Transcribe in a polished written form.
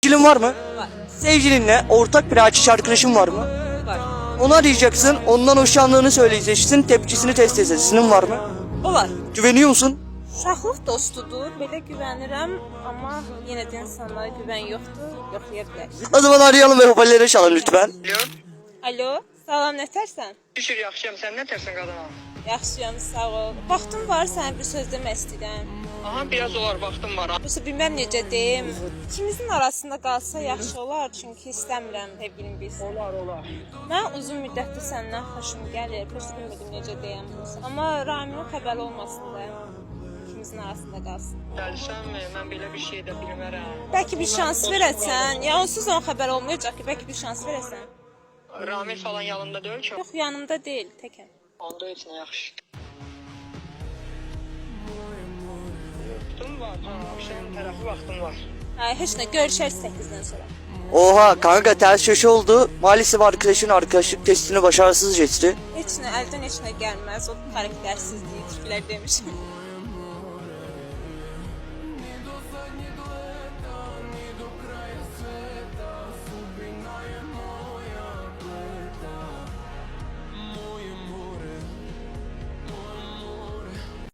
Sevgilin var mı? Var. Sevgilinle ortak bir erkek arkadaşın var mı? Var. Onu arayacaksın, ondan hoşlandığını söyleyeceksin, tepkisini test edeceksin. Senin var mı? O var. Güveniyor musun? Uşaqlıq dostudur. Belə güvənirəm, amma yenə də insanlara güvən yoxdur. Yoxlaya bilər. O zaman arayalım ve hoparlöre çalalım lütfen. Alo. Alo, salam, nətərsən? Şükür yaxşıyam. Sən nə tərsən qadına? Yaxşıyam, sağ ol. Vaxtın var, sənə bir söz demək istəyirəm. Aha biraz olar vaxtım var. Yoxsa bilməm necə deyim. İkimizin arasında qalsa yaxşı olar, çünki istəmirəm sevgilim bilsin. Olar. Mən uzun müddətdir səndən xoşum gəlir. Prosta bilmirdim necə deyəm bunu. Amma Raminin xəbəri olmasın da. İkimizin arasında qalsın. Dəlisənmi? Mən belə bir şey də bilmərəm. Bəlkə bir şans verəsən. Ya onsuz onun xəbər olmayacaq ki, bəlkə bir şans verəsən. Ramil falan yanında deyil ki. Yox, yanımda deyil, təkəm. Onda heç nə yaxşı. Vaxtım var. Ha, akşam tərəfi vaxtım var. Ay, heç nə, görüşəriz 8-dən sonra. Oha kanka ters köşe oldu. Maalesef arkadaşın arkadaşlık testini başarısız geçti. Heç nə, əldən heç nə gəlməz. O xaraktersizliyi, türklər demişim.